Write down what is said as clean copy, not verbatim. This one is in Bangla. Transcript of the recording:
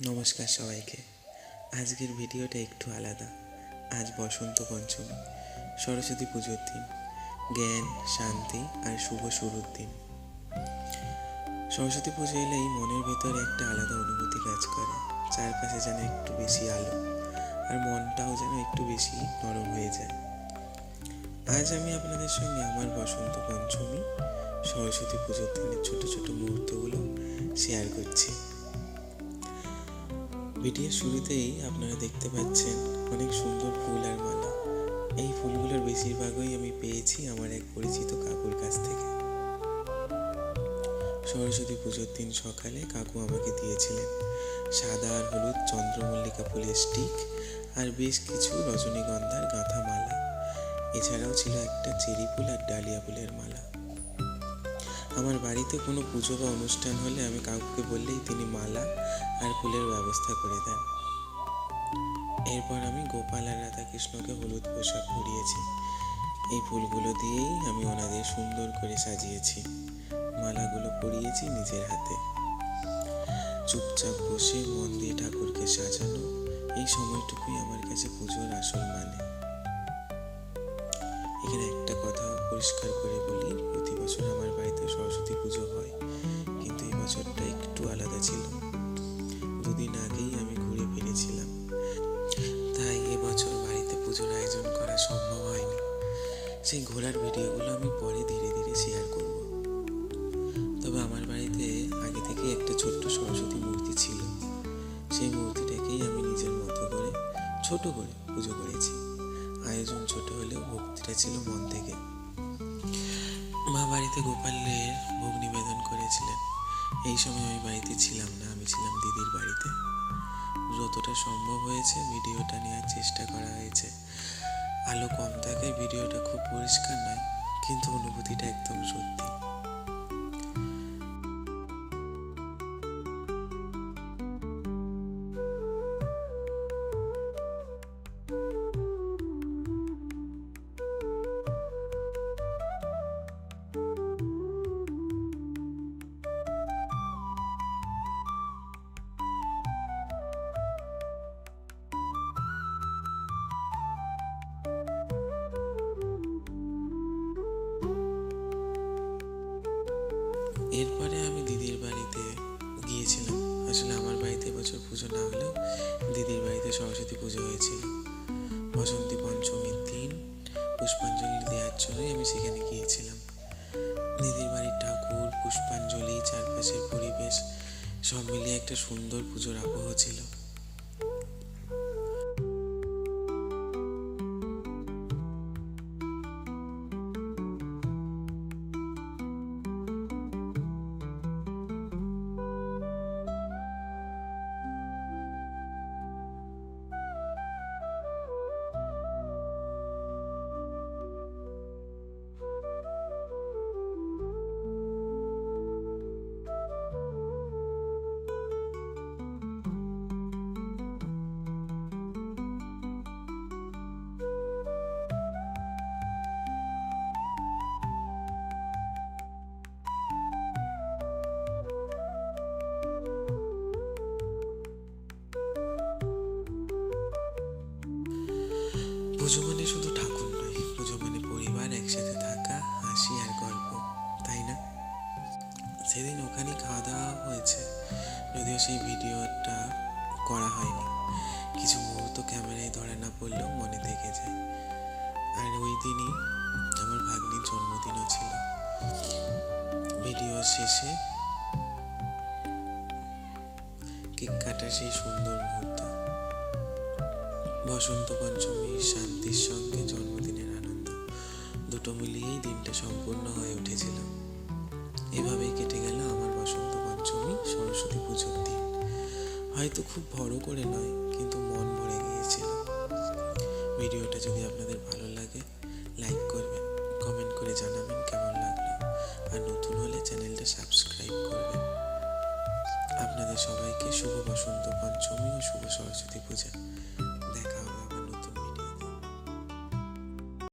নমস্কার সবাইকে। আজকের ভিডিওটা একটু আলাদা। আজ বসন্ত পঞ্চমী, সরস্বতী পুজোর দিন, জ্ঞান, শান্তি আর শুভ শুরুর দিন। সরস্বতী পুজো এলেই মনের ভেতরে একটা আলাদা অনুভূতি কাজ করে। চারপাশে যেন একটু বেশি আলো, আর মনটাও যেন একটু বেশি নরম হয়ে যায়। আজ আমি আপনাদের সঙ্গে আমার বসন্ত পঞ্চমী, সরস্বতী পুজোর দিনের ছোট ছোট মুহূর্তগুলো শেয়ার করছি। ভিডিওর শুরুতেই আপনারা দেখতে পাচ্ছেন অনেক সুন্দর ফুল আর মালা। এই ফুলগুলোর বেশিরভাগই আমি পেয়েছি আমার এক পরিচিত কাকুর কাছ থেকে। সরস্বতী পুজোর দিন সকালে কাকু আমাকে দিয়েছিলেন সাদা আর হলুদ চন্দ্রমল্লিকা ফুলের স্টিক আর বেশ কিছু রজনীগন্ধার গাঁথা মালা। এছাড়াও ছিল একটা চেরি ফুল আর ডালিয়া ফুলের মালা। আমার বাড়িতে কোনো পুজো বা অনুষ্ঠান হলে আমি কাকুকে বললেই তিনি মালা আর ফুলের ব্যবস্থা করে দেন। এরপর আমি গোপাল আর রাধাকৃষ্ণকে হলুদ পোশাক পরিয়েছি। এই ফুলগুলো দিয়েই আমি ওনাদের সুন্দর করে সাজিয়েছি। মালাগুলো পরিয়েছি নিজের হাতে। চুপচাপ বসে মন দিয়ে ঠাকুরকে সাজানো, এই সময়টুকুই আমার কাছে পুজোর আসল মানে। এখানে একটা কথা পরিষ্কার করে বলি, প্রতি বছর আমার বাড়িতে সরস্বতী পুজো হয়, কিন্তু এই বছরটা একটু আলাদা ছিল। দুদিন আগেই আমি ঘুরে ফিরেছিলাম, তাই এবছর বাড়িতে পুজোর আয়োজন করা সম্ভব হয়নি। সেই ঘোরার ভিডিওগুলো আমি পরে ধীরে ধীরে শেয়ার করব। তবে আমার বাড়িতে আগে থেকে একটা ছোট্ট সরস্বতী মূর্তি ছিল। সেই মূর্তিটাকেই আমি নিজের মতো করে ছোট করে পুজো করেছি। আয়োজন ছোট হলেও ভক্তিটা ছিল মন থেকে। মা বাড়িতে গোপালের ভোগ নিবেদন করেছিলেন। এই সময় আমি বাড়িতে ছিলাম না, আমি ছিলাম দিদির বাড়িতে। যতটা সম্ভব হয়েছে ভিডিওটা নেওয়ার চেষ্টা করা হয়েছে। আলো কম থাকায় ভিডিওটা খুব পরিষ্কার নয়, কিন্তু অনুভূতিটা একদম সত্যি। এরপরে আমি দিদির বাড়িতে গিয়েছিলাম। আসলে আমার বাড়িতে এবছর পুজো না হলেও দিদির বাড়িতে সরস্বতী পুজো হয়েছিল। বসন্তী পঞ্চমীর দিন পুষ্পাঞ্জলি দেওয়ার জন্যই আমি সেখানে গিয়েছিলাম। দিদির বাড়ির ঠাকুর, পুষ্পাঞ্জলি, চারপাশের পরিবেশ সব মিলিয়ে একটা সুন্দর পুজোর আবহ ছিল। পুজো মানে শুধু ঠাকুর নয়, পুজো মানে পরিবার একসাথে থাকা, হাসি আর গল্প, তাই না? সেদিন ওখানে খাওয়া দাওয়া হয়েছে, যদিও সেই ভিডিওটা করা হয়নি। কিছু মুহূর্ত ক্যামেরায় ধরা না পড়লেও মনে থেকে যায়। আর ওই দিনই আমার ভাগ্নির জন্মদিনও ছিল। ভিডিও শেষে কেক কাটার সেই সুন্দর মুহূর্ত, বসন্ত পঞ্চমীর শান্তির সঙ্গে জন্মদিনের আনন্দ, দুটো মিলিয়েই দিনটা সম্পূর্ণ হয়ে উঠেছিল। এভাবেই কেটে গেল আমার বসন্ত পঞ্চমী, সরস্বতী পুজোর দিন। হয়তো খুব বড় করে নয়, কিন্তু মন ভরে গিয়েছিল। ভিডিওটা যদি আপনাদের ভালো লাগে লাইক করবেন, কমেন্ট করে জানাবেন কেমন লাগলো, আর নতুন হলে চ্যানেলটা সাবস্ক্রাইব করবেন। আপনাদের সবাইকে শুভ বসন্ত পঞ্চমী ও শুভ সরস্বতী পূজা।